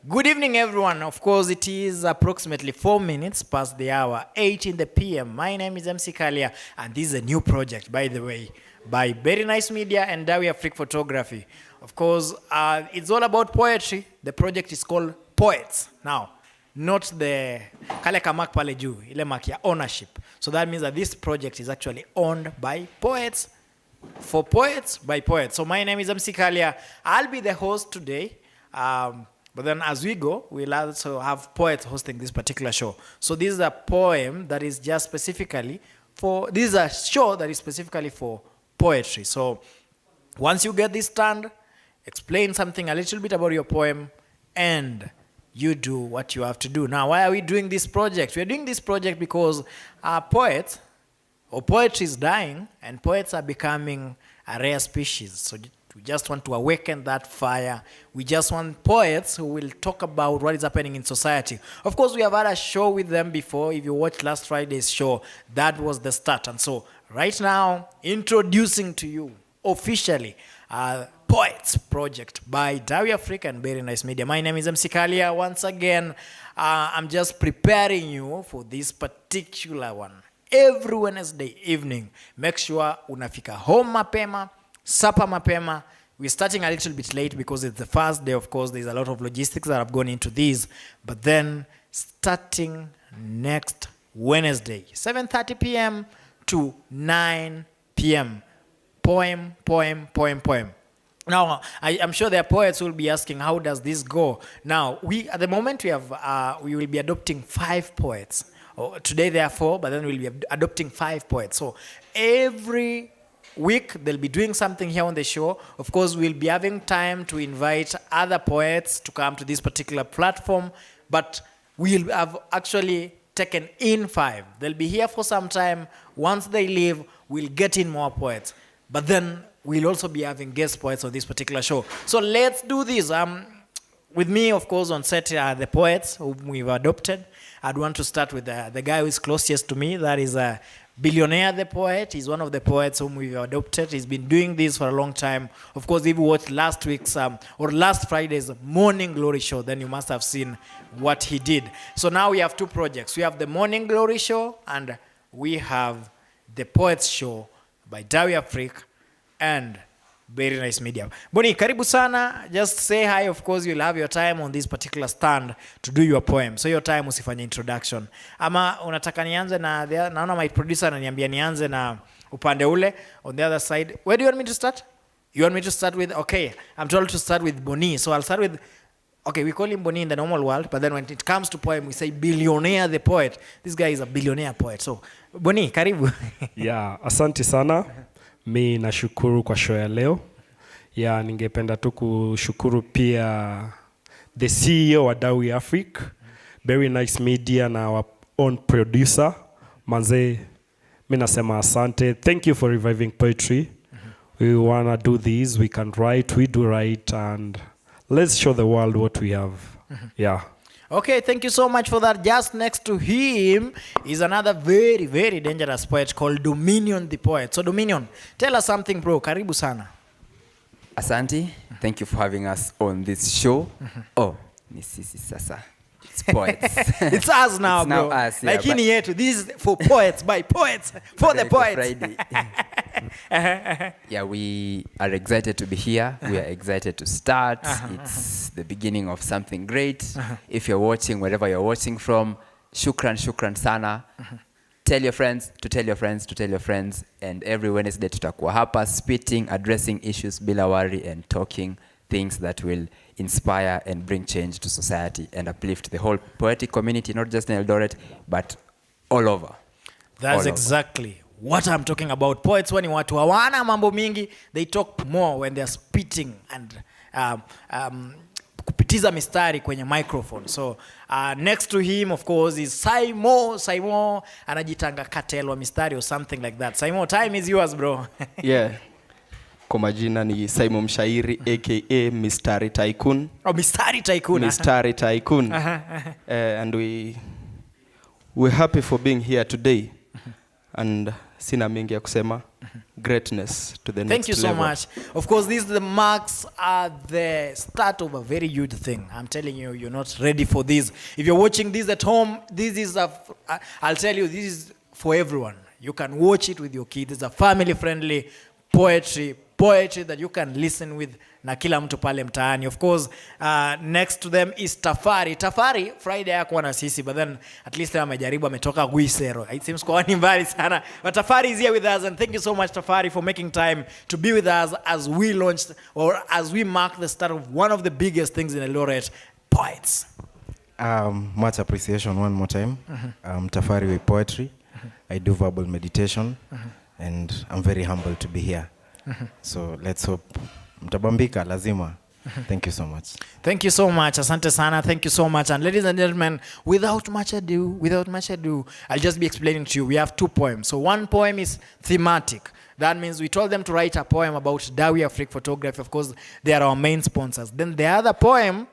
Good evening, everyone. Of course, it is approximately 4 minutes past the hour, 8 in the PM. My name is MC Kalia, and this is a new project, by the way, by Very Nice Media and Dawi Afrique Photography. Of course, it's all about poetry. The project is called Poets. Now, not the kale kamak pale juu, ile mark ya ownership. So that means that this project is actually owned by poets, for poets, by poets. So my name is MC Kalia. I'll be the host today. But then as we go, we'll also have poets hosting this particular show. So this is a poem that is just specifically for, this is a show that is specifically for poetry. So once you get this stand, explain something a little bit about your poem, and you do what you have to do. Now, why are we doing this project? We're doing this project because poets, or poetry is dying, and poets are becoming a rare species. So we just want to awaken that fire. We just want poets who will talk about what is happening in society. Of course, we have had a show with them before. If you watched last Friday's show, that was the start. And so right now, introducing to you officially Poets Project by Dawi Afrique and Very Nice Media. My name is MC Kalia. Once again, I'm just preparing you for this particular one. Every Wednesday evening, make sure unafika home mapema, supper mapema. We're starting a little bit late because it's the first day. Of course, there's a lot of logistics that have gone into this. But then, starting next Wednesday, 7:30 p.m. to 9 p.m. Poem. Now, I'm sure there are poets who will be asking, how does this go? Now, at the moment, we will be adopting 5 poets. Today there are 4, but then we'll be adopting 5 poets. So every week they'll be doing something here on the show. Of course, we'll be having time to invite other poets to come to this particular platform, but we'll have actually taken in 5. They'll be here for some time. Once they leave, we'll get in more poets. But then we'll also be having guest poets on this particular show. So let's do this. With me, of course, on set are the poets whom we've adopted. I'd want to start with the guy who is closest to me. That is Billionaire the Poet. He's one of the poets whom we've adopted. He's been doing this for a long time. Of course, if you watched last week's or last Friday's Morning Glory show, then you must have seen what he did. So now we have 2 projects. We have the Morning Glory show, and we have the Poets show by Dawi Afrique and Very Nice Media. Boni, karibu sana. Just say hi. Of course, you'll have your time on this particular stand to do your poem. So your time usifanye introduction. Ama unataka nianze na naona my producer ananiambia nianze na upande ule on the other side. Where do you want me to start? You want me to start with, okay, I'm told to start with Boni. So I'll start with, okay, we call him Boni in the normal world, but then when it comes to poem, we say Billionaire the Poet. This guy is a billionaire poet. So Boni, karibu. Yeah, asante sana. Mi nashukuru kwa show ya leo. Ya ningependa tu kushukuru pia the CEO wa Dawi Afrique, Very Nice Media na our own producer. Manze, mi nasema asante. Thank you for reviving poetry. We wanna do this, we can write, we do write, and let's show the world what we have. Yeah. Okay, thank you so much for that. Just next to him is another very, very dangerous poet called Dominion the Poet. So Dominion, tell us something, bro. Karibu sana. Asante. Thank you for having us on this show. Oh, ni sisi sasa. It's poets. It's us now, it's bro. Now us, yeah, like in here, this is for poets, by poets, for the poets. Friday. Yeah, we are excited to be here. We are excited to start. It's the beginning of something great. If you're watching, wherever you're watching from, shukran sana. Tell your friends, to tell your friends, to tell your friends. And every Wednesday tutakuwa hapa, spitting, addressing issues bila worry, and talking things that will inspire and bring change to society and uplift the whole poetic community, not just in Eldoret, but all over. That's exactly what I'm talking about. Poets wani watu hawana mambo mingi. They talk more when they're spitting and kupitiza mistari kwenye microphone. So next to him, of course, is Saimo anajitanga cartel wa mistari or something like that. Saimo, time is yours, bro. Yeah. Kwa majina ni Saimo Mshairi aka Mistari Tycoon. Oh, Mistari Tycoon. Mistari Tycoon. And we're happy for being here today. And sina mengi ya kusema. Greatness to the Thank next you so level. much. Of course, the marks are the start of a very huge thing. I'm telling you, you're not ready for this. If you're watching this at home, this is I'll tell you, this is for everyone. You can watch it with your kids. It's a family-friendly poetry that you can listen with na kila mtu pale mtaani. Of course, next to them is Tafari. Tafari Friday hakuwa na sisi, but then at least amejaribu, ametoka Guisero. It seems kwa ni mbali sana. But Tafari is here with us, and thank you so much, Tafari, for making time to be with us as we launched, or as we mark the start of one of the biggest things in Eldoret, Poets. Much appreciation one more time. Tafari with poetry. I do verbal meditation, and I'm very humbled to be here. So let's hope mtabambika lazima. Thank you so much. Thank you so much. Asante sana. Thank you so much. And ladies and gentlemen, without much ado, I'll just be explaining to you. We have 2 poems. So one poem is thematic. That means we told them to write a poem about Dawi Afrique Photography. Of course, they are our main sponsors. Then the other poem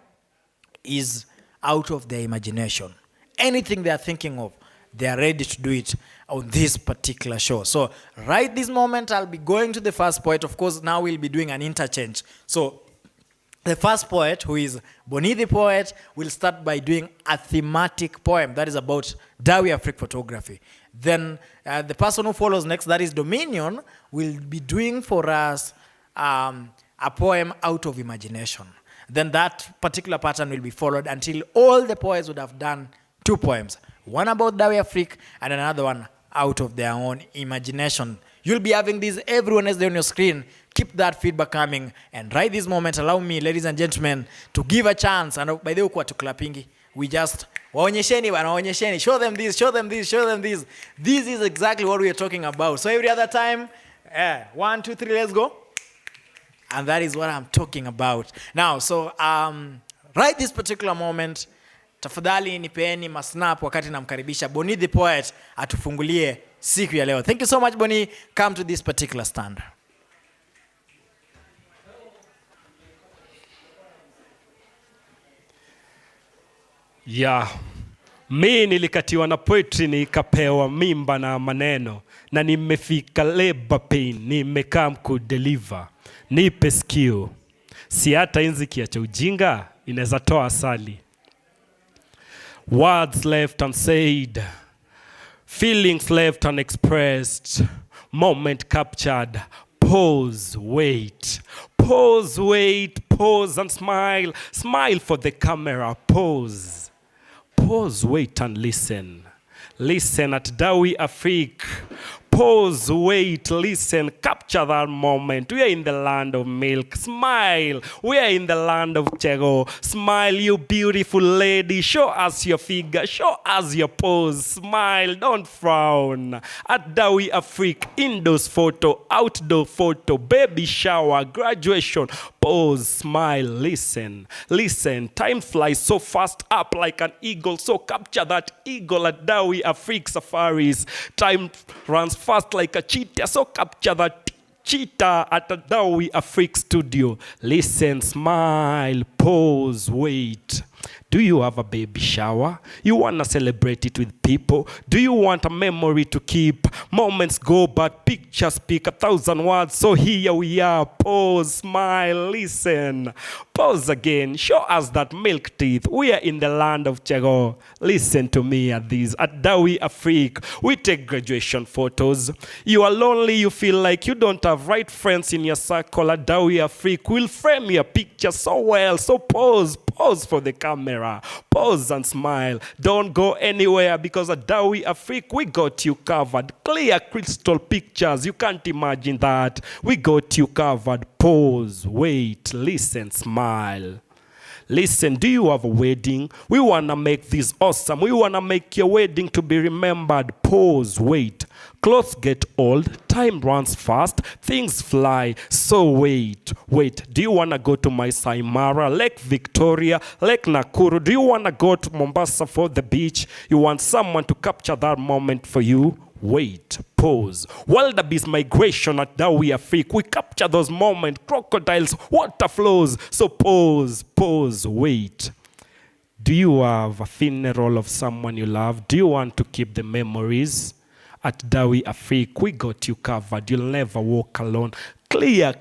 is out of their imagination. Anything they are thinking of, they are ready to do it on this particular show. So right this moment, I'll be going to the first poet. Of course, now we'll be doing an interchange. So the first poet, who is Boni the poet, will start by doing a thematic poem that is about Dawi Afrique Photography. Then the person who follows next, that is Dominion, will be doing for us a poem out of imagination. Then that particular pattern will be followed until all the poets would have done 2 poems. One about Dawi Afrique and another one out of their own imagination. You'll be having these every Wednesday on your screen. Keep that feedback coming. And right this moment, allow me, ladies and gentlemen, to give a chance. And by the way, to clapping, we just waonyesheni, show them this, show them this, show them this. This is exactly what we are talking about. So every other time, 1, 2, 3, let's go. And that is what I'm talking about. Now, so right this particular moment, tafadhali nipeeni masnap wakati namkaribisha Boni the poet atufungulie siku ya leo. Thank you so much, Boni. Come to this particular stand. Yeah. Mi nilikatiwa na poetry nikapewa mimba na maneno, na nimefika labor pain, nimekaa kudeliver. Nipe sikio, si hata inziki ya cha ujinga inaweza toa asali. Words left unsaid, feelings left unexpressed, moment captured. Pause, wait. Pause, wait, pause and smile. Smile for the camera, pause. Pause, wait and listen. Listen at Dawi Afrique. Pause, wait, listen, capture that moment. We are in the land of milk. Smile. We are in the land of Chego. Smile, you beautiful lady. Show us your figure. Show us your pose. Smile. Don't frown. At Dawi Afrique, indoors photo, outdoor photo, baby shower, graduation. Pose, smile, listen. Listen. Time flies so fast up like an eagle. So capture that eagle at Dawi Afrique safaris. Time runs fast like a cheetah, so capture that cheetah at the Dawi Afrique studio. Listen, smile, pause, wait. Do you have a baby shower? You want to celebrate it with people? Do you want a memory to keep? Moments go, but pictures speak 1,000 words. So here we are. Pause, smile, listen. Pause again. Show us that milk teeth. We are in the land of Chego. Listen to me at these. At Dawi Afrique, we take graduation photos. You are lonely. You feel like you don't have right friends in your circle. At Dawi Afrique, we'll frame your picture so well. So pause. Pause for the camera. Pause and smile. Don't go anywhere because at Dawi Afrique, we got you covered. Clear crystal pictures. You can't imagine that. We got you covered. Pause, wait, listen, smile. Listen, do you have a wedding? We want to make this awesome. We want to make your wedding to be remembered. Pause, wait. Clothes get old, time runs fast, things fly, so wait. Do you want to go to Masai Mara, Lake Victoria, Lake Nakuru? Do you want to go to Mombasa for the beach? You want someone to capture that moment for you? Wait, pause. Wildebeest migration at Dawi Afrique. We capture those moments, crocodiles, water flows. So pause, wait. Do you have a funeral of someone you love? Do you want to keep the memories? At Dawi Afrique, we got you covered. You'll never walk alone. Clear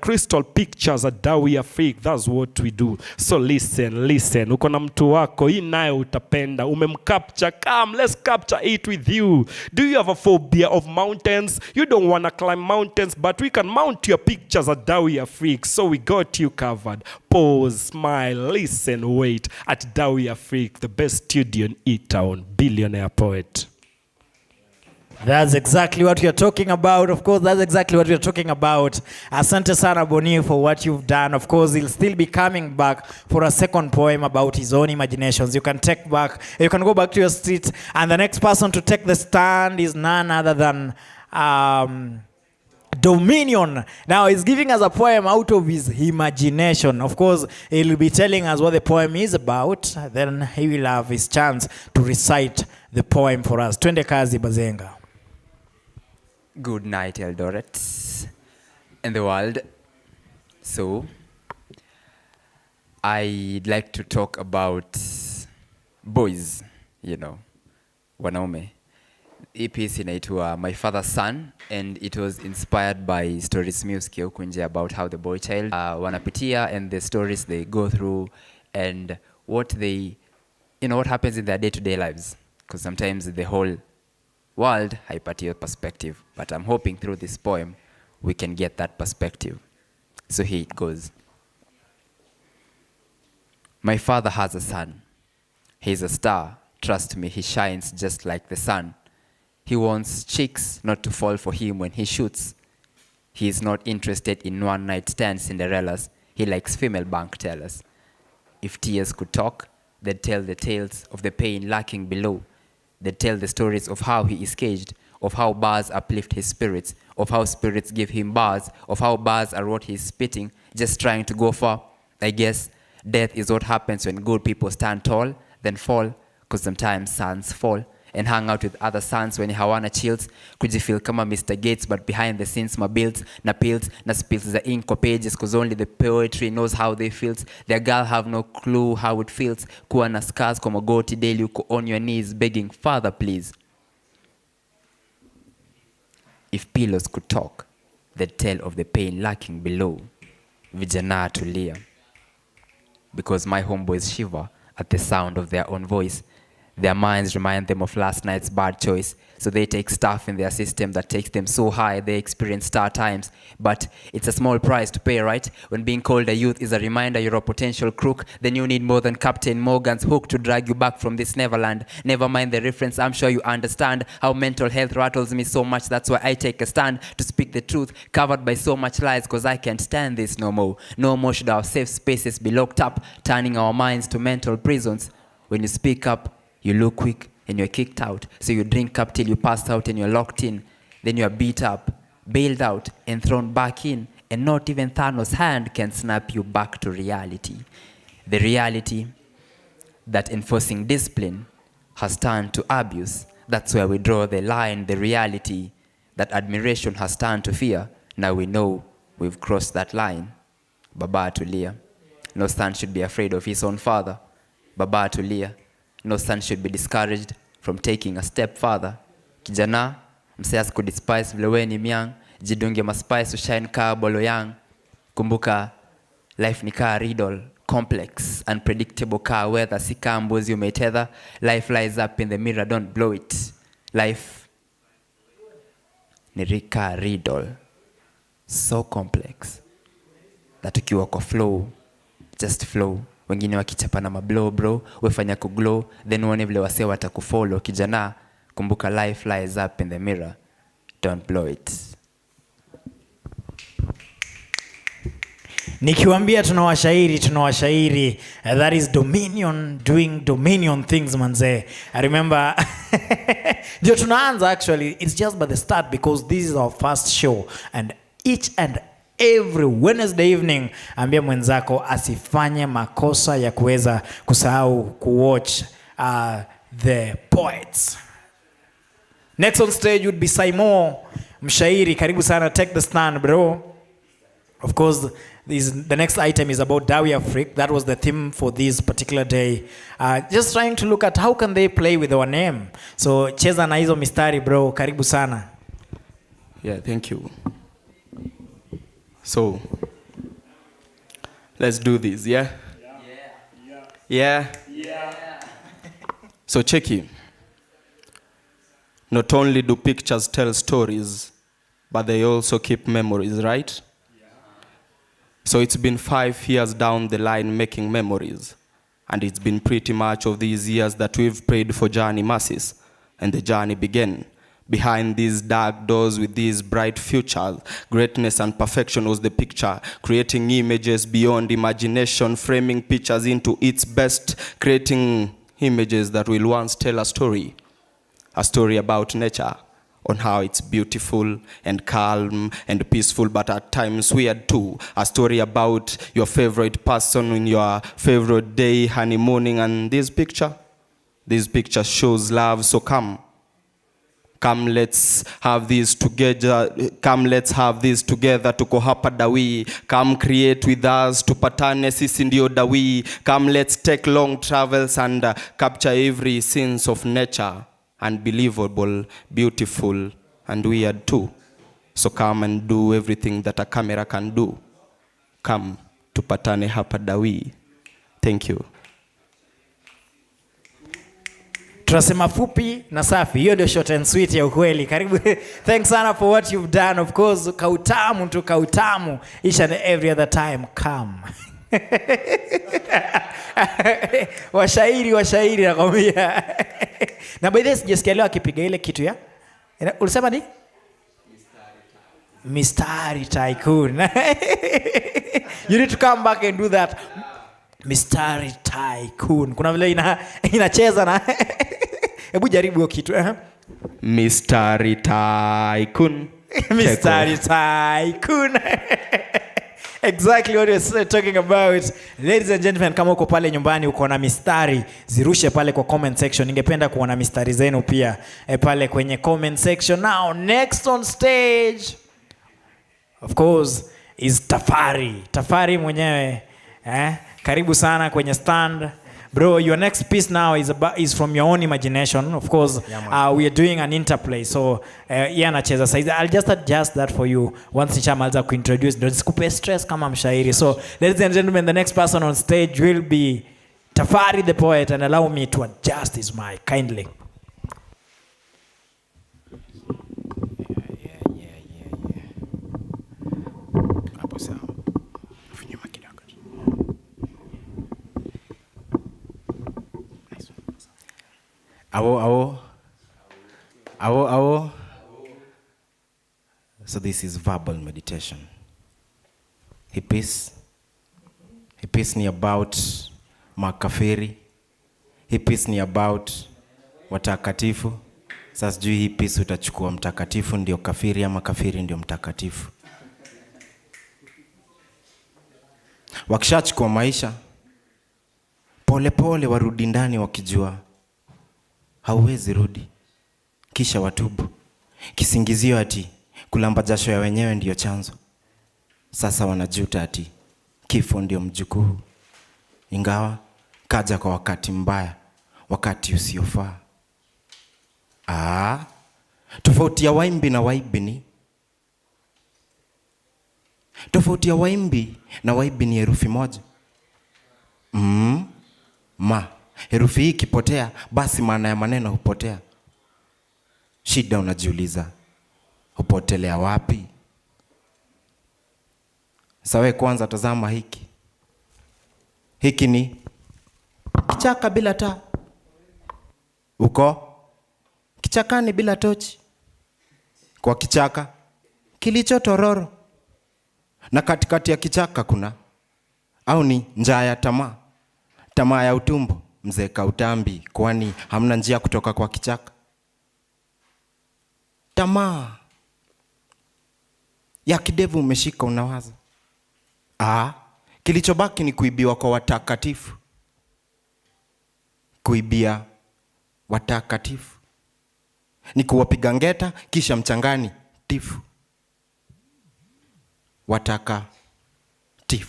crystal pictures at Dawi Afrique. That's what we do. So listen. Uko na mtu wako, hii nayo utapenda. Umemcapture, come, let's capture it with you. Do you have a phobia of mountains? You don't want to climb mountains, but we can mount your pictures at Dawi Afrique. So we got you covered. Pause, smile, listen, wait. At Dawi Afrique, the best studio in E-Town. Billionaire poet. That's exactly what we are talking about. Of course, that's exactly what we are talking about. Asante sana Boni for what you've done. Of course, he'll still be coming back for a second poem about his own imaginations. You can go back to your street, and the next person to take the stand is none other than Dominion. Now he's giving us a poem out of his imagination. Of course, he'll be telling us what the poem is about. Then he will have his chance to recite the poem for us. Twende kazi Bazenga. Good night, Eldoret and the world. So, I'd like to talk about boys, wanaume. Hii piece inaitwa My Father's Son, and it was inspired by stories music huku nje about how the boy child wanapitia and the stories they go through and what they, what happens in their day-to-day lives. Because sometimes the whole world haipati your perspective, but I'm hoping through this poem we can get that perspective. So here it goes. My father has a son. He's a star. Trust me, he shines just like the sun. He wants chicks not to fall for him when he shoots. He is not interested in one-night stand Cinderellas. He likes female bank tellers. If tears could talk, they'd tell the tales of the pain lurking below. They tell the stories of how he is caged, of how bars uplift his spirits, of how spirits give him bars, of how bars are what he's spitting, just trying to go far. I guess death is what happens when good people stand tall, then fall, because sometimes sons fall, and hang out with other sons when hawana chills, kujifeel kama Mr. Gates, but behind the scenes my builds, na pills, na spills the ink or pages, cause only the poetry knows how they feels. Their girl have no clue how it feels, kuwa na scars kwa magoti daily uko on your knees begging, Father please. If pillows could talk, they'd tell of the pain lurking below. Vijana tulia. Because my homeboys shiver at the sound of their own voice. Their minds remind them of last night's bad choice. So they take stuff in their system that takes them so high they experience star times. But it's a small price to pay, right? When being called a youth is a reminder you're a potential crook, then you need more than Captain Morgan's hook to drag you back from this Neverland. Never mind the reference, I'm sure you understand how mental health rattles me so much. That's why I take a stand to speak the truth, covered by so much lies, cause I can't stand this no more. No more should our safe spaces be locked up, turning our minds to mental prisons. When you speak up, you look weak and you're kicked out. So you drink up till you pass out and you're locked in. Then you're beat up, bailed out, and thrown back in. And not even Thanos' hand can snap you back to reality. The reality that enforcing discipline has turned to abuse. That's where we draw the line. The reality that admiration has turned to fear. Now we know we've crossed that line. Baba tulia. No son should be afraid of his own father. Baba tulia. No son should be discouraged from taking a step further. Kijana, msee asikudespise vile wewe ni myang, jidunge maspice ushine kaa bolo yang. Kumbuka, life ni kaa riddle, complex, unpredictable kaa weather, si kaa mbuzi umetether. Life lies up in the mirror, don't blow it. Life ni rika riddle, so complex, that ukiwa kwa flow, just flow. Wengine wakichapa na mablow bro, wefanya kuglow, then uone vile wasee watakufollow. Kijana, kumbuka life lies up in the mirror, don't blow it. Nikiwaambia tunawashairi, that is Dominion doing Dominion things manze. I remember ndio tunaanza actually, it's just by the start because this is our first show, and each and every Wednesday evening ambia mwenzako asifanye makosa ya kuweza kusahau kuwatch the poets. Next on stage would be Simon Mshairi. Karibu sana, take the stand bro. Of course the next item is about Dawi Afrique. That was the theme for this particular day. Just trying to look at how can they play with our name. So cheza na hizo mistari bro, karibu sana. Yeah, thank you. So, let's do this, yeah? Yeah? So check it. Not only do pictures tell stories, but they also keep memories, right? So it's been 5 years down the line making memories. And it's been pretty much of these years that we've prayed for journey masses. And the journey began. Behind these dark doors with these bright futures, greatness and perfection was the picture, creating images beyond imagination, framing pictures into its best, creating images that will once tell a story about nature, on how it's beautiful and calm and peaceful, but at times weird too. A story about your favorite person in your favorite day, honeymooning, and this picture shows love, so come, let's have this together. Let's have this together. Tuko hapa Dawi. Come create with us. Tupatane sisi ndio Dawi. Come, let's take long travels and capture every sense of nature. Unbelievable, beautiful, and weird too. So come and do everything that a camera can do. Come, tupatane hapa Dawi. Thank you. Tunasema fupi na safi. Hiyo ndio short and sweet ya ukweli. Karibu. Thanks sana for what you've done. Of course, kautamu each and every other time. Come. Washairi nakwambia. Na by this sijasikia leo akipiga ile kitu ya. Ulisema ni? Mistari Tycoon. You need to come back and do that. Mistari Tycoon. Kuna vile inacheza na hebu jaribu hiyo kitu. Mistari Tycoon. Mistari Tycoon. Exactly what we're talking about. Ladies and gentlemen, kama uko pale nyumbani uko na mistari, zirushe pale kwa comment section. Ningependa kuona mistari zenu pia pale kwenye comment section. Now, next on stage, of course, is Tafari mwenyewe. Karibu sana kwenye stand. Bro, your next piece now is from your own imagination. Of course, we are doing an interplay. So, anacheza saizi. I'll just adjust that for you once nishamaliza kuintroduce. Don't sikupe stress kama mshairi. So, ladies and gentlemen, the next person on stage will be Tafari the poet, and allow me to adjust his mic kindly. Awo. So this is verbal meditation. Hii piece ni about makafiri. Hii piece ni about watakatifu. Sasa sijui hii piece utachukua mtakatifu ndio kafiri ama kafiri ndio mtakatifu. Wakishachukua maisha, pole warudi ndani wakijua hauwezi rudi. Kisha watubu. Kisingizio ati kulamba jasho ya wenyewe ndio chanzo. Sasa wanajuta ati kifo ndio mjukuu. Ingawa kaja kwa wakati mbaya, wakati usiofaa. Tofauti ya waimbi na waibi ni tofauti ya waimbi na waibi ni herufi moja. Ma. Herufi hii ikipotea, basi maana ya maneno hupotea. Shida unajiuliza, hupotelea wapi? Sawa, kwanza tazama hiki. Hiki ni kichaka bila taa. Uko kichakani bila tochi. Kwa kichaka kilicho tororo. Na katikati ya kichaka kuna au ni njaa ya tamaa ya utumbo. Mzee kautambi, kwani hamna njia kutoka kwa kichaka? Tamaa ya kidevu umeshika, unawaza. Kilichobaki ni kuibiwa kwa watakatifu. Kuibia watakatifu ni kuwapiga ngeta kisha mchangani tifu. Watakatifu.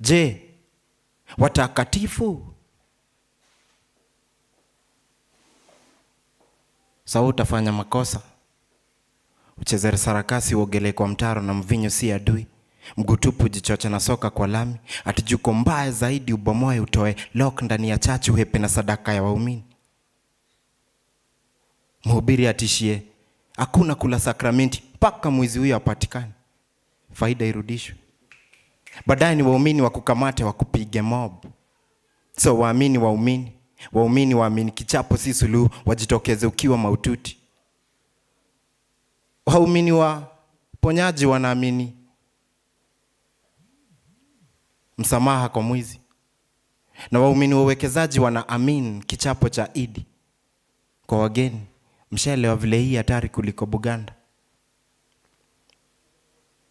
Je, watakatifu? Sawa, utafanya makosa, uchezere sarakasi, uogelee kwa mtaro na mvinyo si adui, mguu tupu jichoche na soka kwa lami, atijuko mbaya zaidi ubomoe, utoe lock ndani ya chachu, hepe na sadaka ya waumini. Mhubiri atishie hakuna kula sakramenti mpaka mwizi huyo apatikane, faida irudishwe. Baadaye ni waumini wakukamate wakupige mob. So waamini waamini kichapo si suluhu, wajitokeze ukiwa maututi. Waumini wa ponyaji wanaamini msamaha kwa mwizi, na waumini wa uwekezaji wanaamini kichapo cha Idi kwa wageni. Mshaelewa vile hii hatari kuliko Buganda?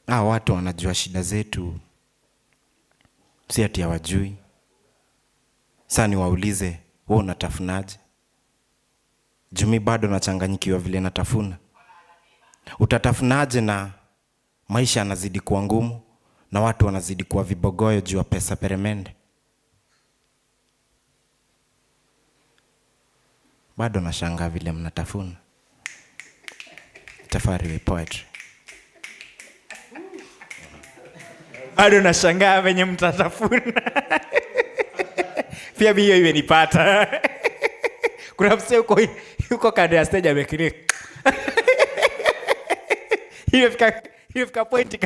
Watu wanajua shida zetu, si ati hawajui. Sasa niwaulize, wewe unatafunaje? Jumi bado nachanganyikiwa vile natafuna. Utatafunaje na maisha yanazidi kuwa ngumu na watu wanazidi kuwa vibogoyo juu ya pesa peremende? Bado nashangaa vile mnatafuna. Tafari Poetry. Bado nashangaa venye mtatafuna. Pia mimi hiyo imenipata. Kuna msee yuko kando ya stage amekiri. Hiyo fika point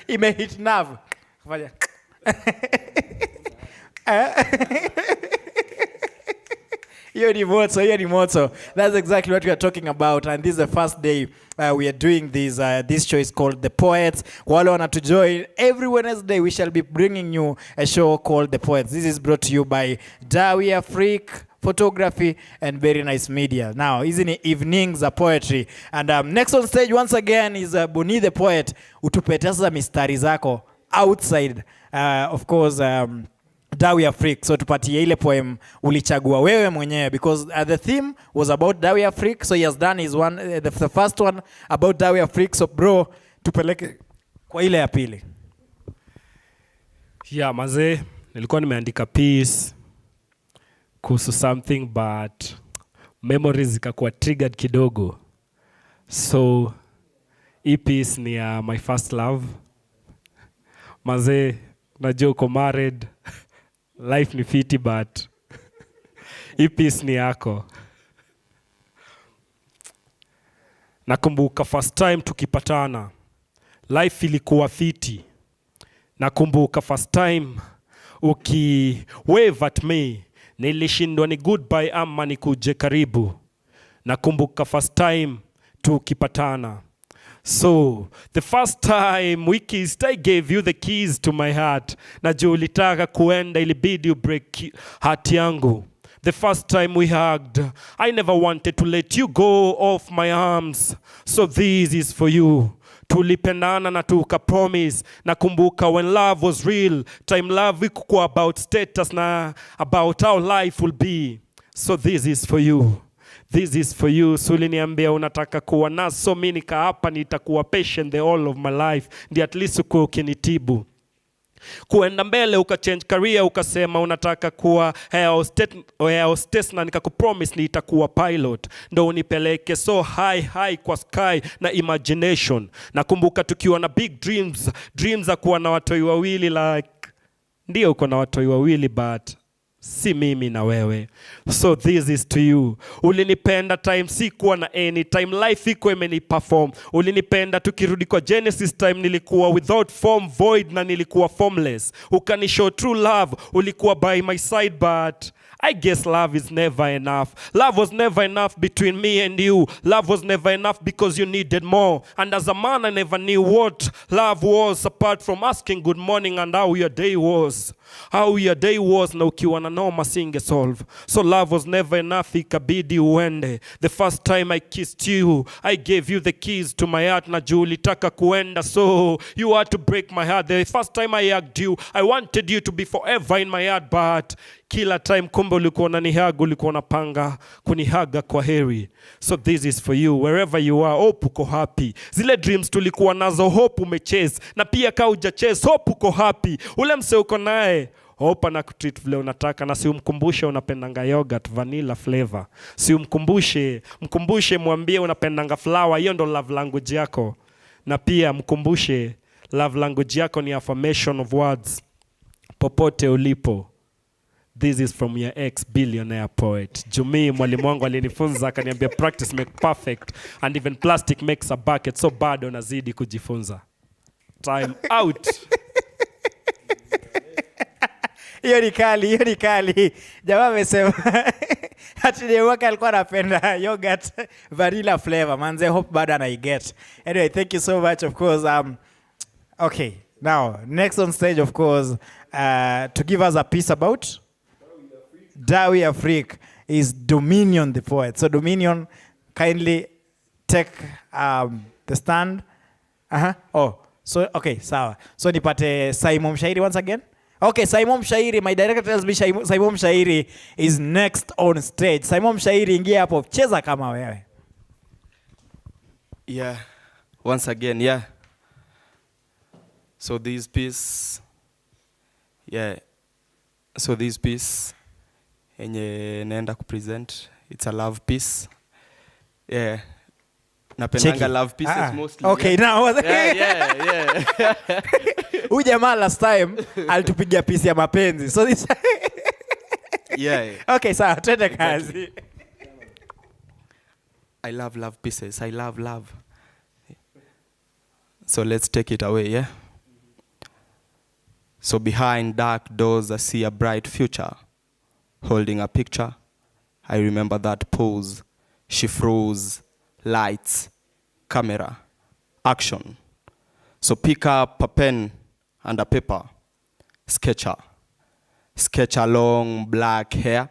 imehit nerve. Fanya. Hiyo ni moto. That's exactly what we are talking about, and this is the first day we are doing this show is called The Poets. Wale wanna join every Wednesday, we shall be bringing you a show called The Poets. This is brought to you by Dawi Afrique Photography and Very Nice Media. Now, hizi ni evenings za poetry, and next on stage once again is Boni the Poet. Utupete sasa mistari zako outside of course Dawi Afrique. So tupatie ile poem ulichagua wewe mwenyewe, because the theme was about Dawi Afrique, so he has done his one the first one about Dawi Afrique. So bro, tupeleke kwa ile ya pili. Yeah, mazee, nilikuwa nimeandika piece kuhusu something but memories zikakuwa triggered kidogo. So hii piece ni ya my first love. Mazee, najua uko married. Life ni fiti but hii piece ni yako. Nakumbuka first time tukipatana, life ilikuwa fiti. Nakumbuka first time wave at me, nilishindwa ni goodbye ama nikuje karibu. Nakumbuka first time tukipatana. So, the first time we kissed, I gave you the keys to my heart. Najua ulitaka kuenda, ilibidi you break heart yangu. The first time we hugged, I never wanted to let you go off my arms. So this is for you. Tulipendana na tuka promise. Nakumbuka when love was real. Time love ikuwa about status na about how life will be. So this is for you. This is for you. Suliniambia unataka kuwa naso, mimi nika hapa nitakuwa patient the whole of my life. Ndi at least uko ukinitibu. Kuenda mbele ukachange career, ukasema unataka kuwa air hostess na nikakupromise nitakuwa pilot. Ndo unipeleke so high kwa sky na imagination. Nakumbuka tukiwa na big dreams za kuwa na watoi wawili, like ndio uko na watoi wawili but si mimi na wewe. So this is to you. Ulinipenda time sikuwa na any time, life iko imeniperform. Ulinipenda tukirudi kwa Genesis time, nilikuwa without form, void na nilikuwa formless. Ukanishow true love, ulikuwa by my side but I guess love is never enough. Love was never enough between me and you. Love was never enough because you needed more. And as a man, I never knew what love was apart from asking good morning and how your day was. how your day was na ukiwa na noma singe solve. So love was never enough, ikabidi uende. The first time I kissed you, I gave you the keys to my heart na juu ulitaka kuenda, so you had to break my heart. The first time I hugged you, I wanted you to be forever in my heart, but kila time kumbe ulikuwa unanihaga, ulikuwa unapanga kunihaga kwa heri. So this is for you, wherever you are, hope uko happy. Zile dreams tulikuwa nazo, hope umechase, na pia ka hujachase, hope uko happy. Ule mse uko naye, hope na kutreat vile unataka, na si umkumbushe unapendanga yogurt vanilla flavor. Si mkumbushe mwambie unapendanga flower, hiyo ndo love language yako. Na pia mkumbushe love language yako ni affirmation of words. Popote ulipo. This is from your ex-billionaire poet. Jumi mwalimu wangu alinifunza akaniambia practice make perfect and even plastic makes a bucket, so bado nazidi kujifunza. Time out. Hiyo ni kali. Jamaa amesema ati ni waka alikuwa anapenda yogurt vanilla flavor. Manze hope bado anaiget. Anyway, thank you so much of course. Okay, now next on stage of course to give us a piece about Dawi Afrique is Dominion the poet. So Dominion, kindly take the stand. Oh, so okay, sawa. So nipate Simon Mshairi once again. Okay, Simon Mshairi, my director tells me Simon Mshairi is next on stage. Simon Mshairi, ingia hapo, cheza kama wewe. Yeah, once again, yeah. So this piece, enye naenda kupresent, it's a love piece. Yeah. Napendanga love pieces mostly. Okay, now. Yeah. Huyu jamaa last time alitupigia piece ya mapenzi. So this Yeah. Okay, sawa, twende kazi. I love pieces. I love. So let's take it away, yeah? So behind dark doors I see a bright future. Holding a picture, I remember that pose. She froze. Lights, camera, action. So pick up a pen and a paper. Sketch her long black hair.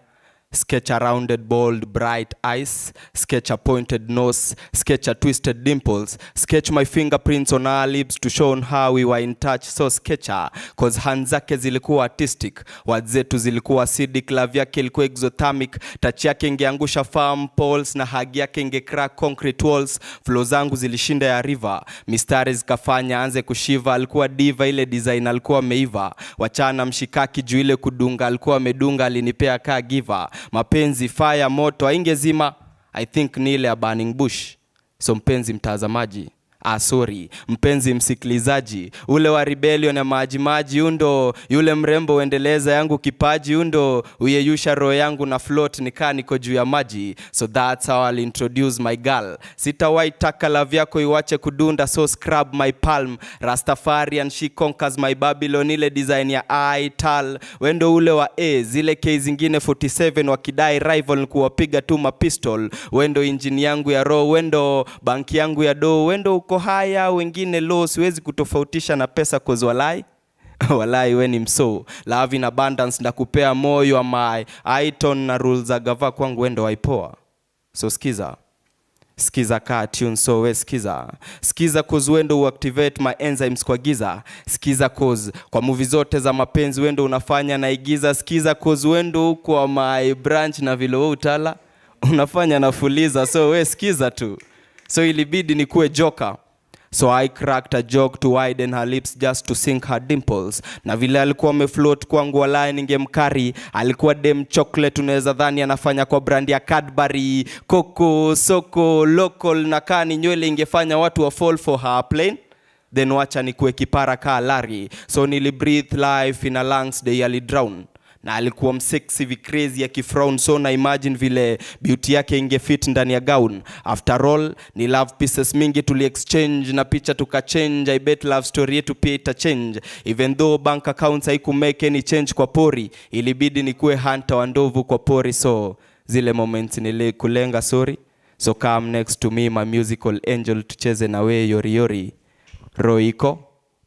Sketch a rounded, bold, bright eyes. Sketch a pointed nose. Sketch a twisted dimples. Sketch my fingerprints on her lips to show how we were in touch. So sketch her, cause hands zake zilikuwa artistic. Words zetu zilikuwa acidic. Love yake ilikuwa exothermic. Touch yake ingeangusha farm poles. Na hug yake ingecrack concrete walls. Flow zangu zilishinda ya river. Mistari zikafanya anze kushiva. Alikuwa diva, ile design alikuwa meiva. Wachana mshikaki juu ile kudunga. Alikuwa medunga, alinipea kaa giver. Mapenzi fire moto haingezima, I think ni ile ya burning bush. So mpenzi mtazamaji, mpenzi msikilizaji, ule wa rebellion ya maji undo, yule mrembo uendeleza yangu kipaji undo, uyeyusha roho yangu na float nikaa niko juu ya maji. So that's how I'll introduce my girl. Sitawahi taka love yako iwache kudunda, so scrub my palm. Rastafarian she conquers my Babylon, ile design ya ital. Wendo ule wa zile K zingine 47 wakidai rival nikuwapiga tu mapistol. Wendo engine yangu ya roho, wendo banki yangu ya do, wendo haya wengine low, siwezi kutofautisha na pesa cause walai we ni mso. Love in abundance na kupea moyo wa my iton na rules za gava kwangu wendo waipoa. So skiza ka tune, so we skiza cause wendo uactivate my enzymes kwa giza. Skiza cause kwa movie zote za mapenzi wendo unafanya naigiza. Skiza cause wendo kwa my branch na vile wewe utala unafanya nafuliza, so we skiza tu. So ilibidi nikuwe joker. So I cracked a joke to widen her lips just to sink her dimples. Na vile alikuwa amefloat kwangu walai ningemkari. Alikuwa dem chocolate unaweza dhani anafanya kwa brand ya Cadbury. Coco, soko, local na kani nywele ingefanya watu wa fall for her plain. Then wacha nikuwe kipara kaa Larry. So nili breathe life in a lungs they ali drown. Na alikuwa msexy crazy ya kifrown, so na imagine vile beauty yake ingefit ndani ya gown. After all, ni love pieces mingi tuli exchange na picha tukachange. I bet love story yetu pia ita change. Even though bank accounts haiku make any change kwa pori, ilibidi nikuwe hunter wa ndovu kwa pori. So zile moments nilikulenga sorry. So come next to me my musical angel, tucheze na we yori yori. Roiko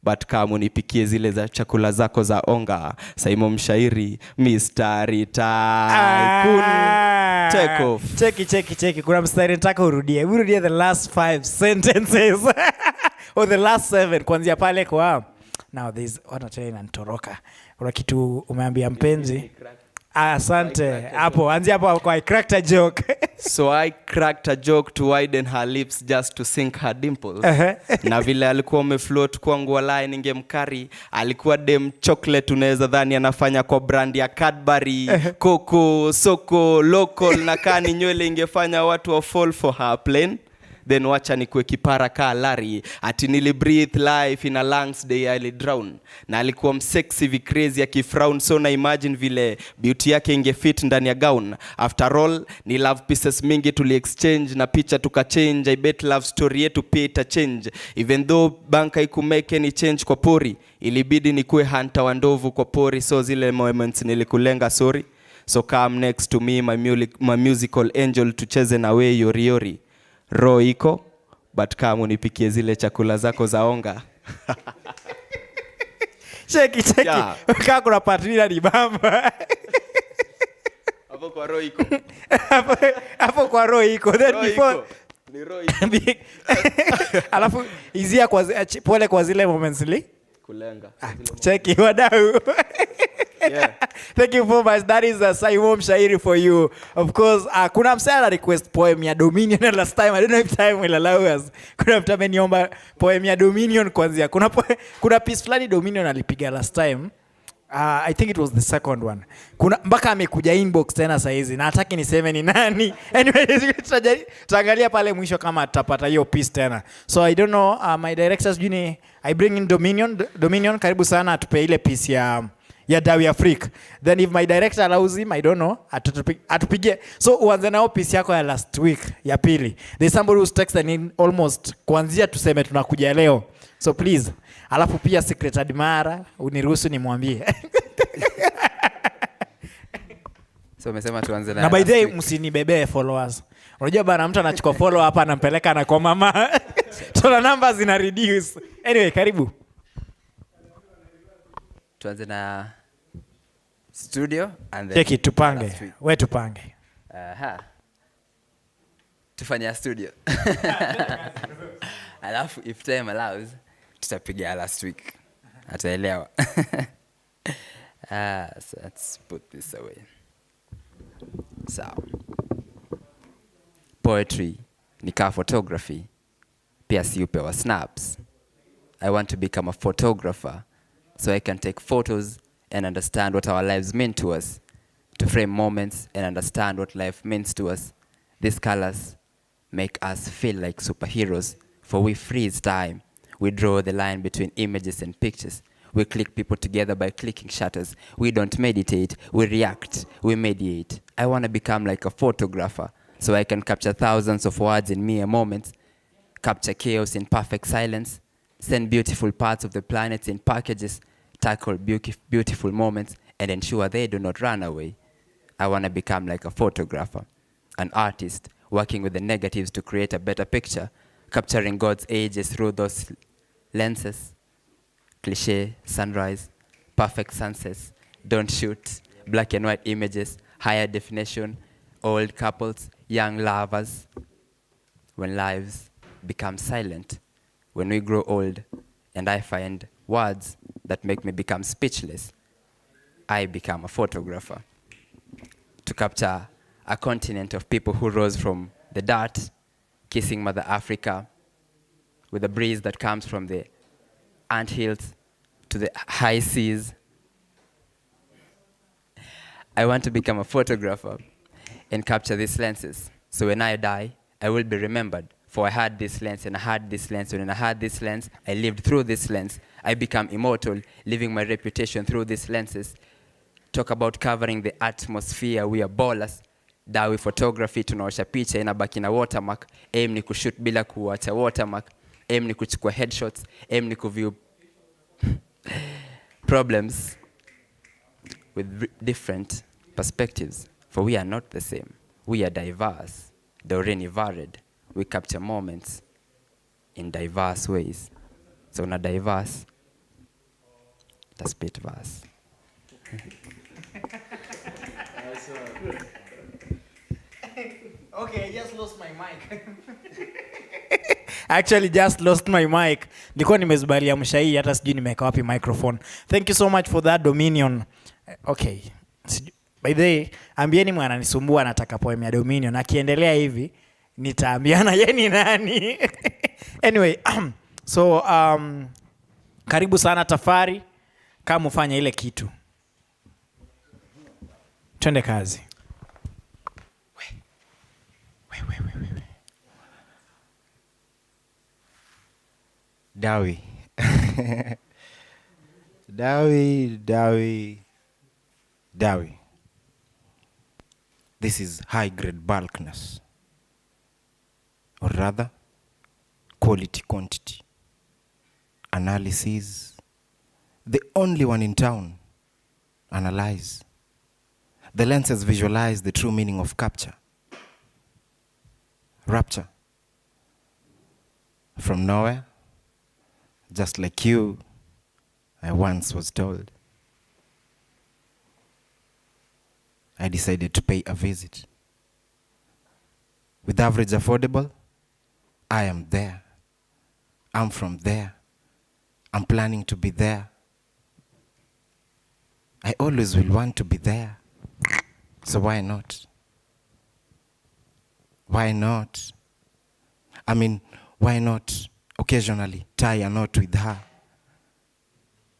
but kama unipikie zile za chakula zako za onga. Saimo Mshairi, Mr. Tycoon. Take off. Cheki. Kuna mstari nataka urudie the last 5 sentences. Or the last 7 kuanzia pale kwa. Now there's tena inanitoroka. Kuna kitu umeambia mpenzi. Asante. Hapo anzia hapo kwa I cracked a joke. So I cracked a joke to widen her lips just to sink her dimples. Na vile alikuwa umefloat kwangu walai ningemkari. Alikuwa dem chocolate unaweza dhani anafanya kwa brand ya Cadbury, Coco, Soko, Local na kani nywele ingefanya watu wa fall for her plane. Then wacha nikue kipara kaa Larry. Ati nili breathe life in a lungs day I drown. Na alikuwa msexy crazy akifrown. So na imagine vile beauty yake ingefit ndani ya gown. After all ni love pieces mingi tuli exchange. Na picha tuka change. I bet love story yetu pia ita change. Even though banka ikumake any change kwa pori. Ilibidi nikue hunter wa ndovu kwa pori. So zile moments nilikulenga sorry. So come next to me my musical angel. Tucheze na we yori yori. Roho iko, but kama unipikie zile chakula zako za onga. Cheki. Yeah. Kama kuna patria ni bamba. Hapo kwa roho iko. Hapo kwa roho iko. Then Roho before iko. Ni roho iko. alafu izia kwa pole kwa zile moments li Kulenga. cheki wadau. Yeah. Thank you so much. That is Saimo Mshairi for you. Of course, kuna msana request poem ya Dominion last time. I don't know if time will allow us. Kuna mtu ameniomba poem ya Dominion kwanza. Kuna piece fulani Dominion alipiga last time. I think it was the second one. Kuna mpaka amekuja inbox tena saa hizi na hataki niseme ni nani. Anyway, tutaangalia pale mwisho kama tutapata hiyo piece tena. So I don't know, my directors juni I bring in Dominion karibu sana atupe ile piece ya Dawi Africa. Then if my director allows him, I don't know, atupige. So uanze nao piece yako ya last week ya pili. There's somebody who's texted in almost kuanzia tuseme tunakuja leo. So please, alafu pia Secret Admara uniruhusu nimwambie. So umesema tuanze na by the way msinibebee followers. Unajua bana mtu anachukua follow hapa anampeleka na kwa mama. Tuna numbers zina reduce. Anyway, karibu. Tuanze na studio and then Cheki tupange. Wewe tupange. Tufanya studio. Alafu if time allows tutapiga last week. Ataelewa. So let's put this away. So poetry ni ka photography. Pia si upewa snaps. I want to become a photographer so I can take photos and understand what our lives mean to us, to frame moments and understand what life means to us. These colors make us feel like superheroes, for we freeze time. We draw the line between images and pictures. We click people together by clicking shutters. We don't meditate, we react, we mediate. I want to become like a photographer so I can capture thousands of words in mere moments, capture chaos in perfect silence, send beautiful parts of the planet in packages, tackle beautiful moments, and ensure they do not run away. I want to become like a photographer, an artist working with the negatives to create a better picture, capturing God's ages through those lenses. Cliché, sunrise, perfect sunsets, don't shoot, black and white images, higher definition, old couples, young lovers. When lives become silent, when we grow old and I find words that make me become speechless, I become a photographer. To capture a continent of people who rose from the dirt, kissing Mother Africa, with a breeze that comes from the anthills to the high seas. I want to become a photographer and capture these lenses. So when I die, I will be remembered. For I had this lens and I had this lens. And when I had this lens, I lived through this lens. I become immortal, leaving my reputation through these lenses. Talk about covering the atmosphere, we are ballers. Dawi photography, tunaosha picha inabaki na watermark. Aim ni kushoot bila kuacha watermark. Aim ni kuchukua headshots. Aim ni kuview problems with different perspectives. For we are not the same. We are diverse. Doreni varied. We capture moments in diverse ways. So na diverse, the spit verse. Okay, I just lost my mic. Actually just lost my mic. Nilikuwa nimezubalia mshahii hata sijui nimeweka wapi microphone. Thank you so much for that Dominion. Okay. By the way, ambieni mwana nisumbua anataka poem ya Dominion. Akiendelea hivi nitaambiana yeye ni nani. Anyway, so karibu sana Tafari kama ufanye ile kitu. Twende kazi. Dawi. Dawi. This is high-grade bulkness. Or rather, quality quantity. Analysis. The only one in town. Analyze. The lenses visualize the true meaning of capture. Rapture. From nowhere, just like you, I once was told. I decided to pay a visit. With average affordable, I am there. I'm from there. I'm planning to be there. I always will want to be there. So why not? Why not? I mean, why not occasionally tie a knot with her?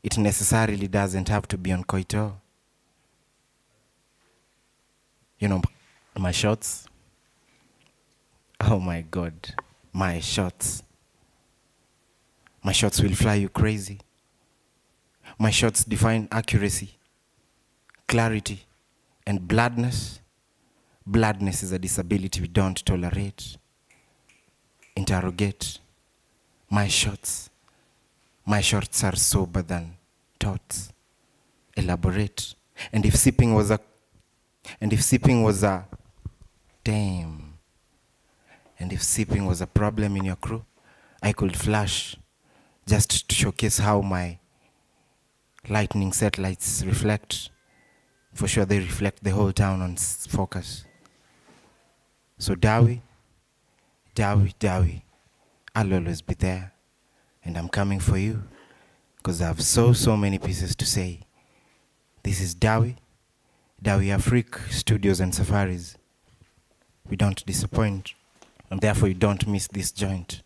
It necessarily doesn't have to be on Koito. You know, my shots. Oh my God, my shots. My shots will fly you crazy. My shots define accuracy, clarity, and bloodness. Bloodness is a disability we don't tolerate. Interrogate. My shots are sober than thoughts. Elaborate. And if sipping was a damn. And if sipping was a problem in your crew, I could flash just to showcase how my lightning satellites reflect. For sure they reflect the whole town on focus. So Dawi, I'll always be there. And I'm coming for you. Because I have so many pieces to say. This is Dawi Afrique Studios and Safaris. We don't disappoint. And therefore you don't miss this joint.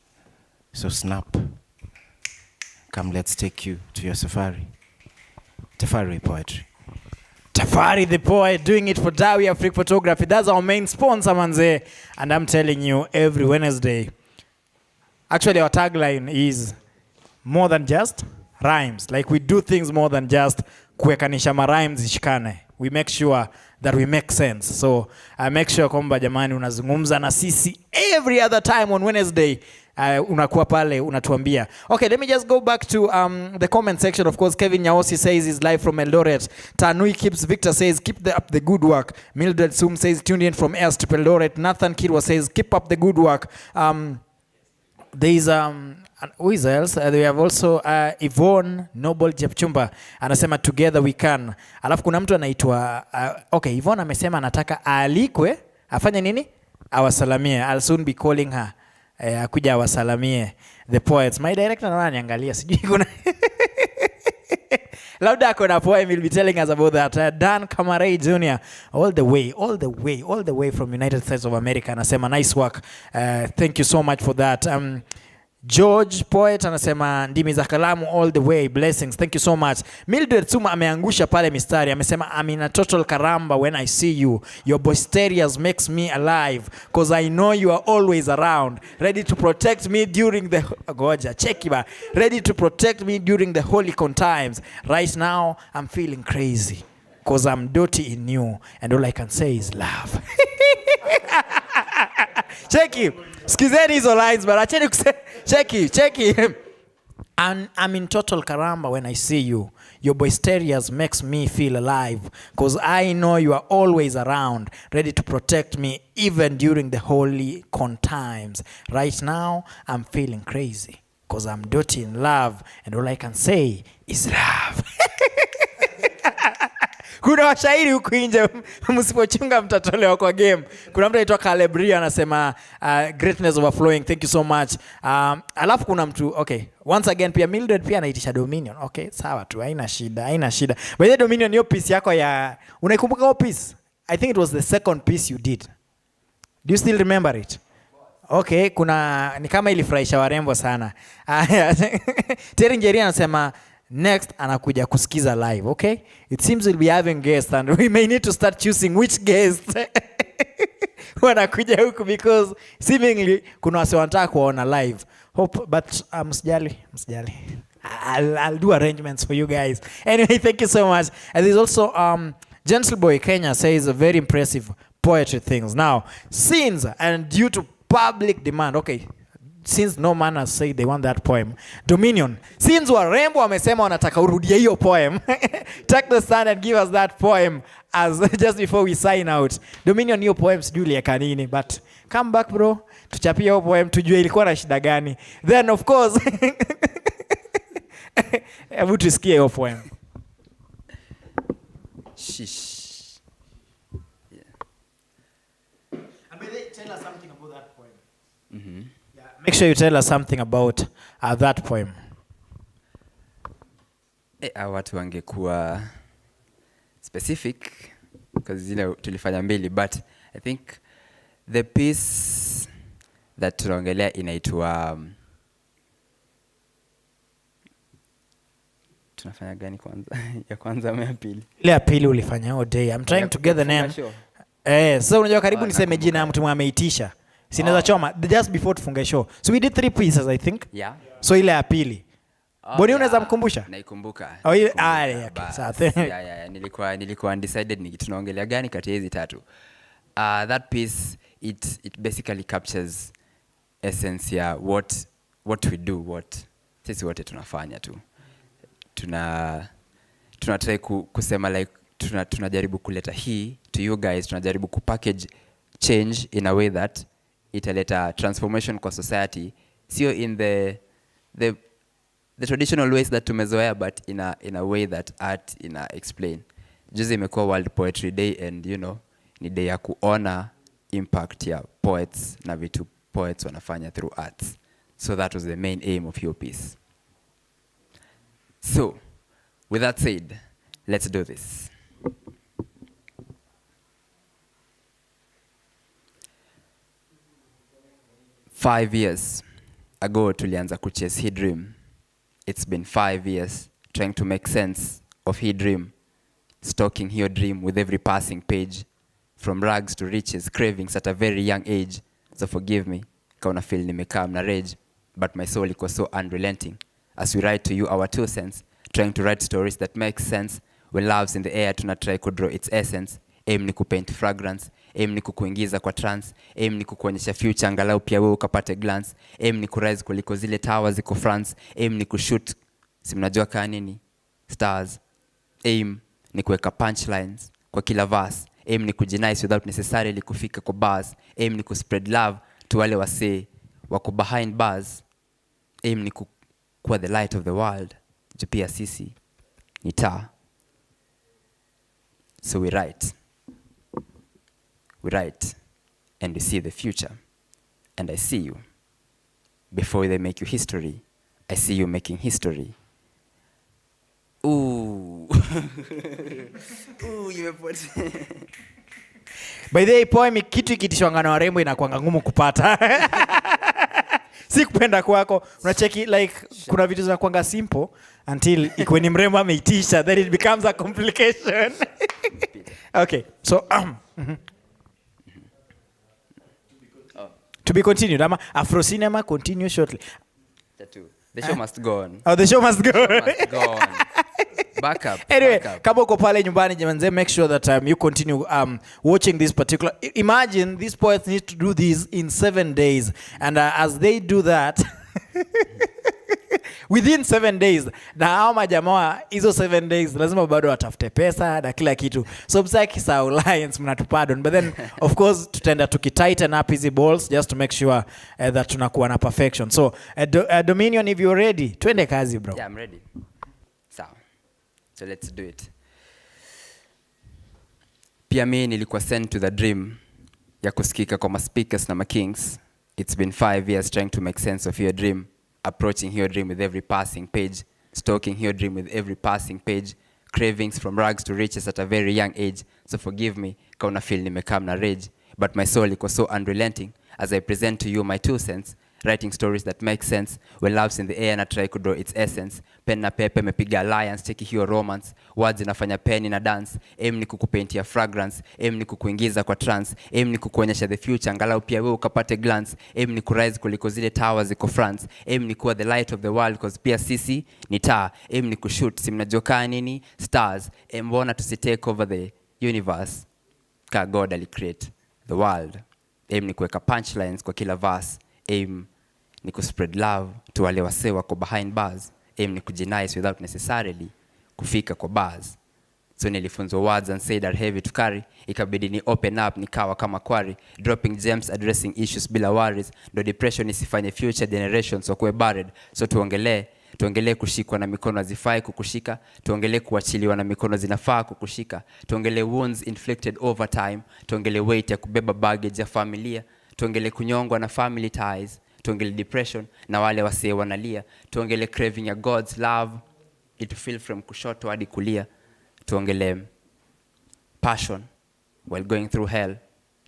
So snap. Come, let's take you to your safari. Tafari Poetry. Tafari the poet doing it for Dawi Afrique Photography. That's our main sponsor, manze. And I'm telling you, every Wednesday. Actually, our tagline is more than just rhymes. Like we do things more than just kuwekanisha ma rhymes ishikane. We make sure that we make sense. So I make sure kwamba jamani unazungumza na sisi every other time on Wednesday. Unakuwa pale unatuambia. Okay, let me just go back to the comment section. Of course, Kevin Nyaosi says he's live from Eldoret. Tanui Kips Victor says keep up the good work. Mildred Sum says tuned in from Erst to Eldoret. Nathan Kirwa says keep up the good work. There is who is else? We have also Yvonne Noble Jepchumba anasema together we can. Alafu kuna mtu anaitwa okay, Yvonne amesema anataka alikwe afanye nini? Awasalamie. I'll soon be calling her. Akuja awasalamie the poets. My director naona niangalia sijui kuna labda kuna poem will be telling us about that. Dan Kamaray Jr. all the way from United States of America anasema nice work. Thank you so much for that. George Poet anasema ndimi za kalamu all the way, blessings, thank you so much. Mildred Suma ameangusha pale mistari, amesema I'm in a total karamba when I see you, your boisterous makes me alive cause I know you are always around, ready to protect me during the goja chekiba, ready to protect me during the holy times. Right now I'm feeling crazy cause I'm dirty in you and all I can say is love. Cheki, skizeni hizo lines but acheni kuse cheki. I'm in total karamba when I see you. Your boisterous makes me feel alive cause I know you are always around, ready to protect me even during the holy times. Right now I'm feeling crazy cause I'm dirty in love and all I can say is love. Kuna washairi huku nje, msipochunga mtatolewa kwa game. Kuna mtu anaitwa Caleb Rio anasema greatness overflowing, thank you so much. Alafu kuna mtu, okay, once again pia Mildred pia anaitisha Dominion. Okay, sawa tu, haina shida. By the Dominion, hiyo piece yako ya, unaikumbuka hiyo piece? I think it was the second piece you did. Do you still remember it? Okay, ni kama ilifurahisha warembo sana. Terry Njeri anasema next anakuja kusikiza live, okay? It seems we'll be having guests and we may need to start choosing which guests wanakuja huku because seemingly kuna wase wanataka kuona live. Hope, but msijali. I'll do arrangements for you guys. Anyway, thank you so much. And there's also Gentle Boy Kenya says a very impressive poetry things. Now, since and due to public demand, okay, since no man has said they want that poem, Dominion, since warembo wamesema wanataka urudie hiyo poem, take the stand and give us that poem as just before we sign out. Dominion, hiyo poem sijui ulieka nini, but come back bro, tuchapie hiyo poem tujue ilikuwa na shida gani. Then of course, hebu tusikie hiyo poem. Shish. Tell us something about that poem. Mm-hmm. Yeah, make sure you tell us something about that poem. Watu wangekuwa specific because zile tulifanya mbili, but I think the piece that tunaongelea inaitwa tunafanya gani kwanza? Ya kwanza ama ya pili? Ile ya pili ulifanya all day. I'm trying to get the name. So unajua karibu niseme jina mtu ameitisha. Sinaweza choma just before tufunge show. So we did 3 pieces I think. Yeah. So ile ya pili. Boni unaweza mkumbusha? Naikumbuka. Okay, sawa. Yeah. Nilikuwa undecided ni tunaongelea gani kati ya hizi tatu. That piece it basically captures essence ya what we do, what sisi wote tunafanya tu. Tuna try kusema like tunajaribu kuleta hii to you guys, tunajaribu kupackage change in a way that italeta transformation kwa society, sio in the traditional ways that tumezoea, but in a way that art ina explain. Juzi imekuwa World Poetry Day and you know ni day ya kuona impact ya poets na vitu poets wanafanya through arts. So that was the main aim of your piece. So with that said, let's do this. Five years ago tulianza kuchase hii dream. It's been 5 years trying to make sense of hii dream, stalking your dream with every passing page, from rags to riches, cravings at a very young age. So forgive me kauna feel nimekaa na rage, but my soul was so unrelenting as we write to you our 2 cents, trying to write stories that make sense. When love's in the air tuna try to draw its essence. Aim ni kupaint fragrance, aim ni kukuingiza kwa trance, aim ni kukuonyesha future angalau pia wewe ukapate glance, aim ni kurise kuliko zile towers ziko France, aim ni kushoot si mnajua kaa nini stars, aim ni kuweka punchlines kwa kila verse, aim ni kujinice without necessarily kufika kwa bars, aim ni kuspread love to wale wasee wako behind bars, aim ni kuwa the light of the world, jupia sisi ni taa. So we write and we see the future, and I see you. Before they make you history, I see you making history. Ooh. Ooh, imepotea. By the way, poem kitu ikitishwanga na warembo inakuanga ngumu kupata. Si kupenda kwako. Unacheki like kuna vitu zinakuanga simple until iko ni mrembo ameitisha, then it becomes a complication. Okay, so to be continued. Afro Cinema continue shortly. The show must go on. Oh, the show must go. Must go on. Back up. Anyway, back up. kama uko pale nyumbani jamanze, make sure that you continue watching this particular. Imagine these poets need to do this in 7 days, and as they do that, within 7 days, na hao majamaa hizo 7 days lazima bado watafute pesa na kila kitu. So msaki sa alliance mnatupardon, but then of course tutaenda tukitighten up hizi balls just to make sure that tunakuwa na perfection. So Dominion, if you're ready, twende kazi bro. Yeah, I'm ready. So let's do it. Pia mimi nilikuwa sent to the dream ya kusikika kwa speakers na makings. It's been 5 years trying to make sense of your dream, approaching your dream with every passing page, stalking your dream with every passing page, cravings from rags to riches at a very young age. So forgive me, kauna feel nimekam na rage, but my soul was so unrelenting as I present to you my 2 cents, writing stories that make sense when love's in the air and I try to draw its essence. Pen na pepe mepiga alliance, cheki hiyo romance, words inafanya pen na dance, aim ni kukupaintia fragrance, aim ni kukuingiza kwa trance, aim ni kukuonyesha the future angalau pia wewe ukapate glance, aim ni kurise kuliko zile towers ziko France, aim ni kuwa the light of the world cause pia sisi ni taa, aim ni kushoot si mnajokaa nini stars, aim mbona tusitake over the universe ka God ali create the world, aim ni kuweka punchlines kwa kila verse, aim ni kuspread love to wale wasee wako behind bars, aim ni kujinice without necessarily kufika kwa bars. So nilifunzwa words and said are heavy to carry, ikabidi ni open up nikawa kama quarry, dropping gems addressing issues bila worries, ndo depression isifanye future generations wakuwe buried. So tuongelee kushikwa na mikono hazifai kukushika, tuongelee kuachiliwa na mikono zinafaa kukushika, tuongelee wounds inflicted over time, tuongelee weight ya kubeba baggage ya familia, tuongelee kunyongwa na family ties, tuongelee depression na wale wasee wanalia, tuongelee craving ya God's love, it feel from kushoto hadi kulia, tuongelee passion while going through hell,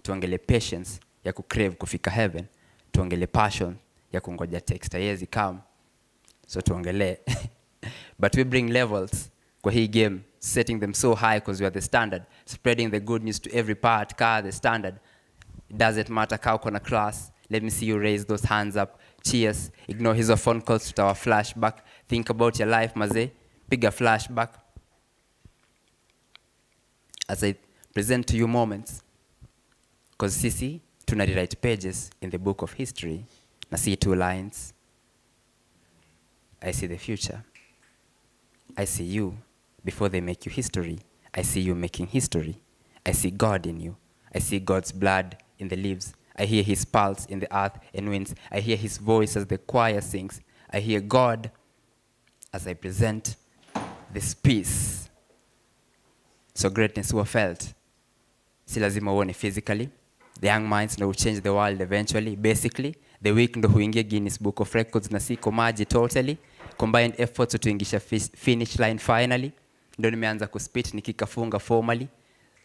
tuongelee patience ya kucrave kufika heaven, tuongelee passion ya kungoja text haiwezi come. So tuongelee but we bring levels kwa hii game, setting them so high because we are the standard, spreading the good news to every part car the standard. It doesn't matter how uko na class, let me see you raise those hands up, cheers, ignore his phone calls to our flashback, think about your life maze, piga flashback as I present to you moments, because sisi tuna rewrite pages in the book of history. Na see 2 lines, I see the future, I see you before they make you history, I see you making history, I see God in you, I see God's blood in the leaves, I hear his pulse in the earth and winds, I hear his voice as the choir sings, I hear God as I present this peace. So greatness huwa felt, si lazima uone physically, the young minds know change the world eventually. Basically the weak ndo huingia Guinness Book of Records na siko maji totally, combined efforts tuingisha finish line finally, ndo nimeanza kuspit nikikafunga formally,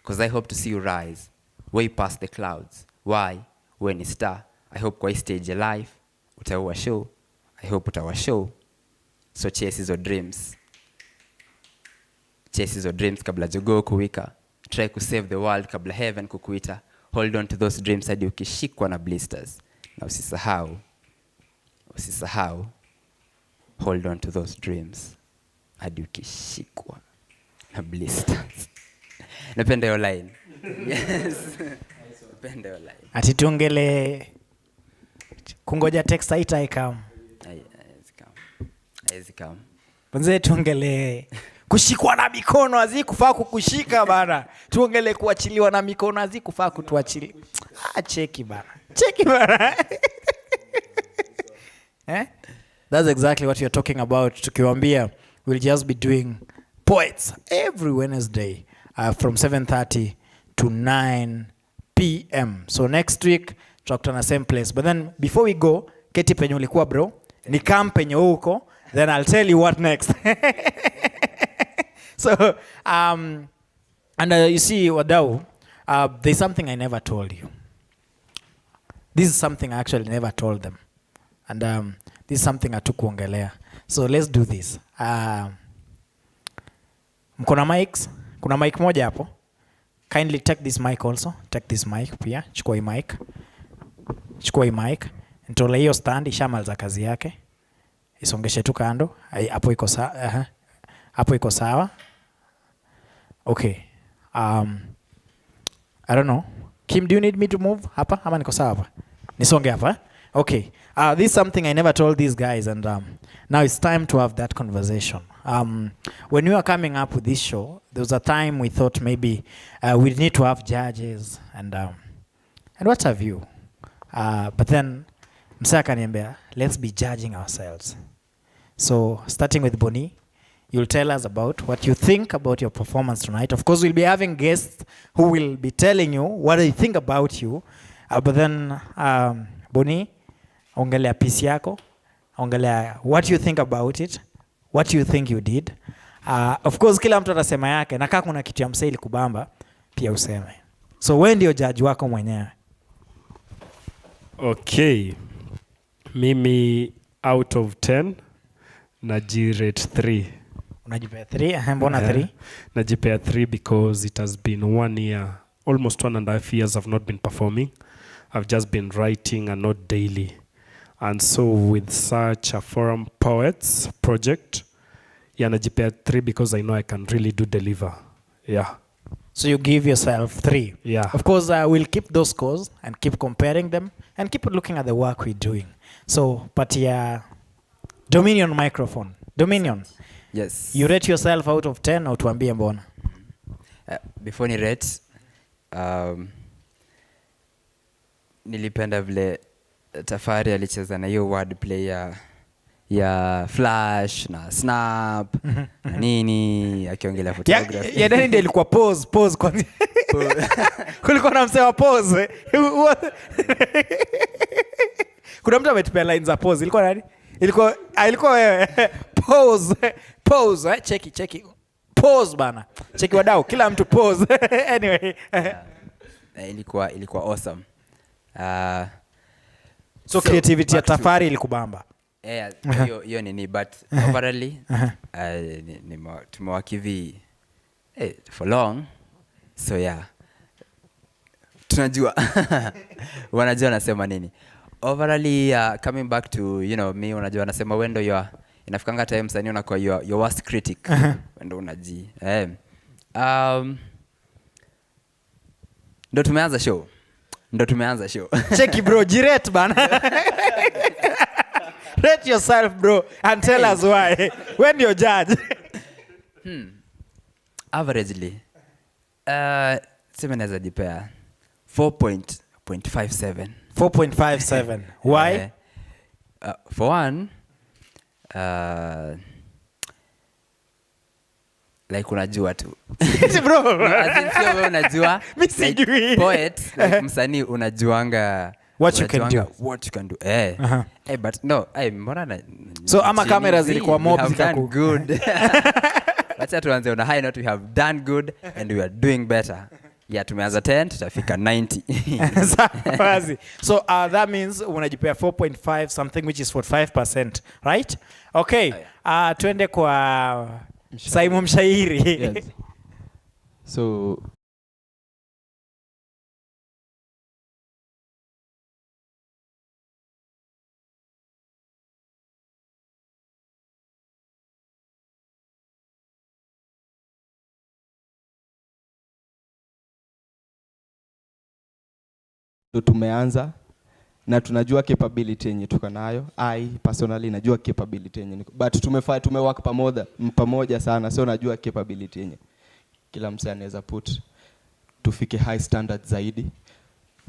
cause I hope to see you rise way past the clouds. Why? When you star, I hope kwa stage ya life utaua show, I hope utaua show. So chase your dreams, chase your dreams kabla jogoo kuwika, try to save the world kabla heaven kukuita, hold on to those dreams hadi ukishikwa na blisters, na usisahau hold on to those dreams hadi ukishikwa na blisters. Napenda hiyo line. Yes. Napenda hiyo line. Ati tuongele kungoja text haitaikam. Haiwezi come. Mzee tuongele kushikwa na mikono hazikufaa kukushika bana. Tuongele kuachiliwa na mikono hazikufaa kutuachilia. Cheki bana. Eh? That's exactly what you're talking about. Tukiwaambia we'll just be doing poets every Wednesday from 7:30 to 9 p.m. So next week tutakutana same place. But then before we go, keti penye ulikuwa bro, ni kam penye huko, then I'll tell you what next. So and you see wadau, there's something I never told you. This is something I actually never told them. And this is something hatukuongelea. So let's do this. Mkona mics? Kuna mic moja hapo. Kindly take this mic also. Take this mic pia. Chukua hii mic. Ntole hiyo stand ishamaliza kazi yake. Isongeshe tu kando. Hapo iko sawa. Hapo iko sawa. Okay. I don't know. Kim, do you need me to move hapa? Ama niko sawa hapa? Nisonge hapa? Okay. This is something I never told these guys, and now it's time to have that conversation. When we were coming up with this show, there was a time we thought maybe we need to have judges and what have you. But then Msaka akaniambia, let's be judging ourselves. So starting with Boni, you'll tell us about what you think about your performance tonight. Of course, we'll be having guests who will be telling you what they think about you. But then Boni, ongelea piece yako, ongelea what you think about it, what you think you did. Of course kila mtu atasema yake, na kama kuna kitu ya msee ilikubamba pia useme. So wewe ndio judge wako mwenyewe. Okay. Mimi out of 10 najirate 3. Unajipea 3? Mbona 3? Najipea 3 because it has been 1 year, almost 1.5 years I've not been performing. I've just been writing and not daily. And so with such a Forum Poets project, yeah, najipea 3 because I know I can really do deliver. Yeah. So you give yourself 3. Yeah. Of course, we'll keep those scores and keep comparing them and keep looking at the work we're doing. So, but yeah, Dominion microphone. Dominion. Yes. You rate yourself out of 10 au tuambie mbona? Before ni rate, nilipenda vile Tafari alicheza na hiyo wordplay ya flash na snap na nini akiongelea photography. Ya nani ndio ilikuwa pause kwanza. Kulikuwa na msema pause. Kuna mtu ametupea lines za pause. Ilikuwa nani? Ilikuwa wewe. Pause, cheki. Pause bana. Cheki wadau, kila mtu pause. Anyway. Ilikuwa awesome. So creativity ya Tafari ilikubamba. Yeah, hiyo nini, but overally tumewakivi for long, so yeah, tunajua wanajua nasema nini. Overally coming back to me, unajua nasema wendo inafikanga time sasa unakuwa your worst critic. Wendo unaji ndo tumeanza show. Cheki bro, jirate bana. Rate yourself bro and tell us why. When you're judge. Averagely sema naweza jipea 4.57. 4.57. Why? For one, like unajua tu. Bro. Sio wewe unajua. Mimi sijui. Like poet, like msanii unajuanga what you can do. But no, mbona na so ama cameras zilikuwa mob zikaku good. Wacha tuanze on a high note. We have done good and we are doing better. Yeah, tumeanza 10 tutafika 90. So that means unajipea 4.5 something which is 45%, right? Okay. Tuende kwa Simon Mshairi. Yes. So tumeanza na tunajua capability yenye tuko nayo. I personally najua capability yenye but tumework pamoja sana, so najua capability yenye kila mtu anaweza put tufike high standard zaidi.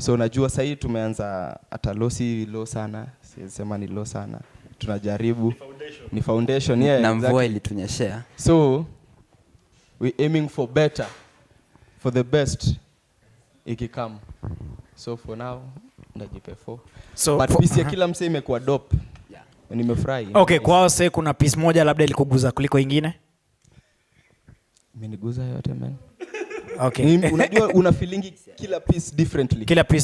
So najua sasa hii tumeanza hata low sana, sema ni low sana. Tunajaribu ni foundation yeah, na mvua ilitunyeshea. So we aiming for better, for the best ikikam. So for now ndajipe 4. So but piece ya kila msee imekuwa dope. Yeah. Nimefurahi. Okay, kwao sasa kuna piece moja labda ilikuguza kuliko ingine? Imeniguza yote man. Okay. Unajua una feeling kila piece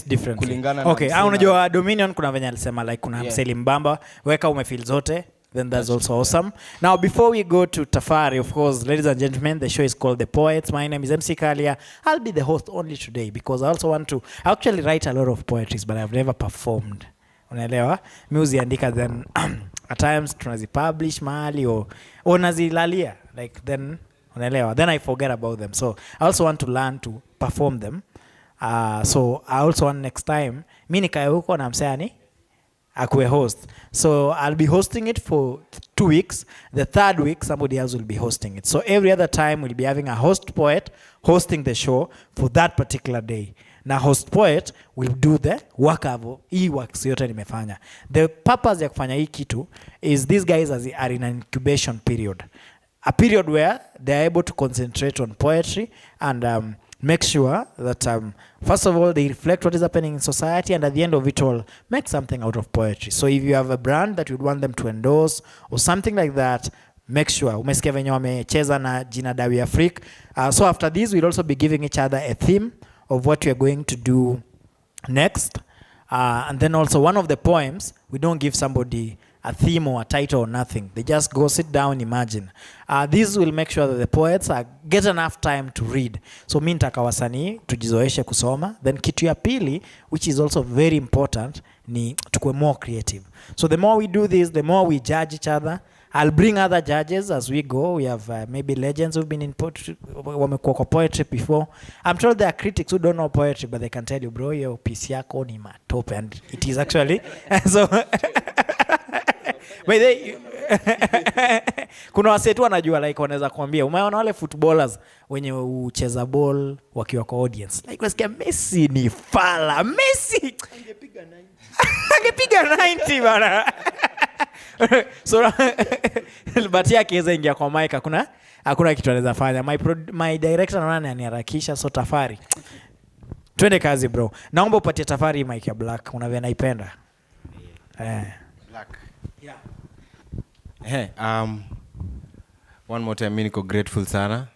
differently. Kulingana okay, na unajua Dominion kuna venye alisema like kuna mseli mbamba, weka umefeel zote. Then that's also awesome. Now, before we go to Tafari, of course, ladies and gentlemen, the show is called The Poets. My name is MC Kalia. I'll be the host only today because I also want to actually write a lot of poetries, but I've never performed. Unaelewa? Uziandika then at times tunazipublish mahali or nazilalia. Like then, unaelewa? Then I forget about them. So I also want to learn to perform them. So I also want next time, mi nikae huko na msani akue host. So I'll be hosting it for 2 weeks. The 3rd week, somebody else will be hosting it. So every other time, we'll be having a host poet hosting the show for that particular day. Now, host poet will do the work of works yote nimefanya. The purpose ya kufanya hii kitu is these guys are in an incubation period. A period where they are able to concentrate on poetry and make sure that first of all they reflect what is happening in society, and at the end of it all make something out of poetry. So if you have a brand that you'd want them to endorse or something like that, make sure umesikia venye wamecheza na jina Dawi Afrique. So after this we'll also be giving each other a theme of what we are going to do next, and then also one of the poems we don't give somebody a theme or a title or nothing. They just go sit down, imagine. This will make sure that the poets get enough time to read. So mi nitaka wasanii tujizoeshe kusoma. Then kitu ya pili, which is also very important, ni tukue more creative. So the more we do this, the more we judge each other. I'll bring other judges as we go. We have maybe legends who've been in poetry, wamekuwa kwa poetry before. I'm told there are critics who don't know poetry, but they can tell you, bro, yo piece yako ni matope, and it is actually. So but they, kuna wasetu wanajua like wanaweza kuambia umeona wale footballers wenye ucheza ball wakiwa kwa audience like wasikia Messi ni fala, Messi angepiga 90 bana. So but yake iweza ingia kwa mic, hakuna kitu anaweza fanya. My director anaona aniharakisha, so Tafari twende kazi bro. Naomba upatie Tafari mic ya black, unavyo naipenda. Black. Yeah. Hey, one more time, mimi niko grateful sana.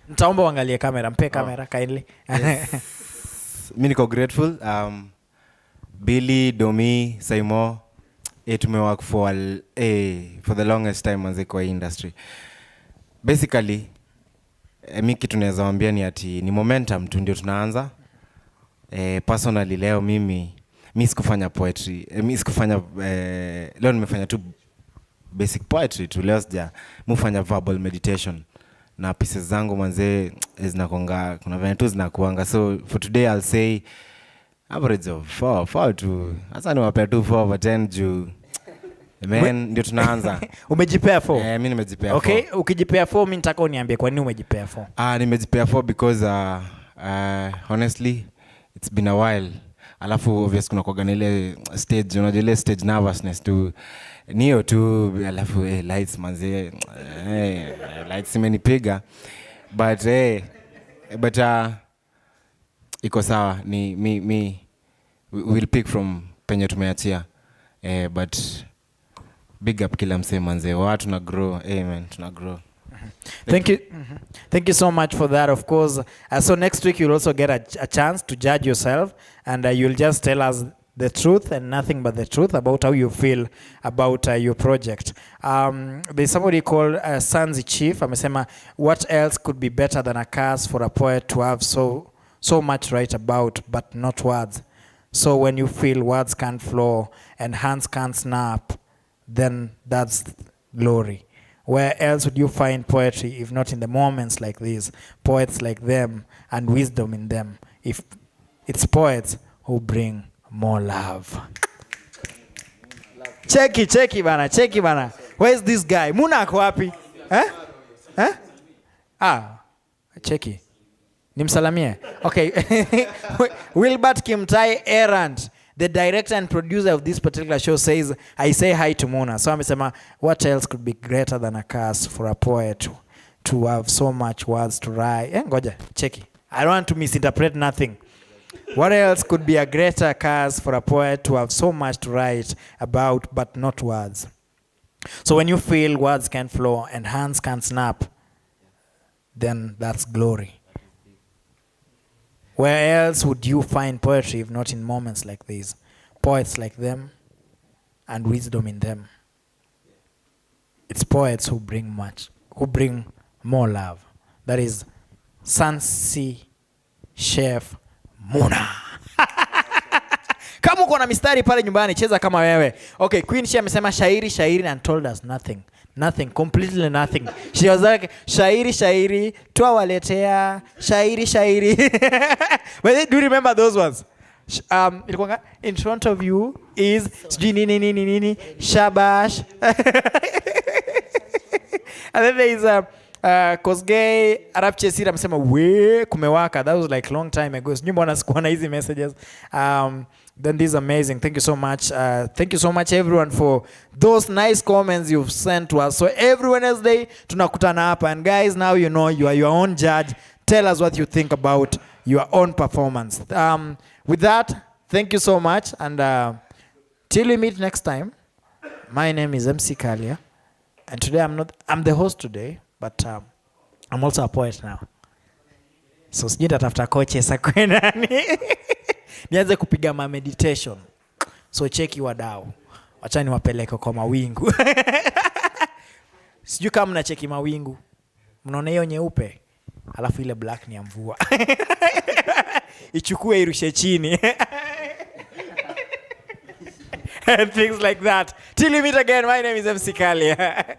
Nitaomba uangalie kamera, mpe kamera kindly. Yes. Mimi niko grateful. Billy, Domi, Saimo, tumework for the longest time manze kwa industry. Basically, mimi kitu naweza waambia ni ati ni momentum tu ndio tunaanza. Personally leo mimi sikufanya poetry. Mimi sikufanya leo nimefanya tu basic poetry tu, leo sija mufanya verbal meditation na pieces zangu manze zinakonga, kuna vile tu zinakuanga. So for today I'll say average of 4 to hasa ni wape tu 4 over 10 juu man ndio tunaanza. Umejipea 4? Mimi nimejipea 4. Okay, ukijipea 4 mimi nitaka uniambie kwa nini umejipea 4. Nimejipea 4 because honestly it's been a while. Alafu obviously kuna kwa ile stage, unajua ile stage nervousness tu niyo tu, alafu lights manze lights imenipiga but iko sawa, ni me we'll pick from penye tumeachia, but big up kila msee manze, watu na grow, amen, tuna grow. Thank you so much for that. Of course, so next week you'll also get a chance to judge yourself, and you'll just tell us the truth and nothing but the truth about how you feel about your project. There's somebody called Sanzi Chief. Amesema, what else could be better than a curse for a poet to have so much write about but not words? So when you feel words can't flow and hands can't snap, then that's glory. Where else would you find poetry if not in the moments like these? Poets like them and wisdom in them. If it's poets who bring more love. Cheki bana. Where's this guy? Muna ako wapi? Cheki. Nimsalamie. Okay. Wilbert Kimtai Errand, the director and producer of this particular show, says, I say hi to Muna. So amesema, what else could be greater than a curse for a poet to have so much words to write? Ngoja, cheki. I don't want to misinterpret nothing. What else could be a greater curse for a poet to have so much to write about but not words? So when you feel words can't flow and hands can't snap, then that's glory. Where else would you find poetry if not in moments like these? Poets like them and wisdom in them. It's poets who bring more love. That is Sansi Chef Muna. Kama uko na mistari pale nyumbani, cheza kama wewe. Okay, Queen she amesema shairi and told us nothing. Nothing, completely nothing. She was like, shairi, tuawaletea, shairi. But do you remember those ones? In front of you is nini, shabash. And then there is Kosgei Arab Chesira amesema we kumewaka. That was like long time ago. Sijui mbona sikuwa na hizi messages. Then this is amazing. Thank you so much. Thank you so much everyone for those nice comments you've sent to us. So every Wednesday tunakutana hapa, and guys, now you know you are your own judge. tell us what you think about your own performance. With that, thank you so much, and till we meet next time. My name is MC Kalia, and today I'm the host today, but I'm also a poet now. So sijui nitatafuta coaches akwe nani. Nianze kupiga ma meditation. So cheki wadau. Wacha niwapeleke kwa mawingu. Sijui kama mnacheki mawingu. Mnaona hiyo nyeupe? Alafu ile black ni ya mvua. Ichukue irushe chini. And things like that. Till we meet again, my name is MC Kalia.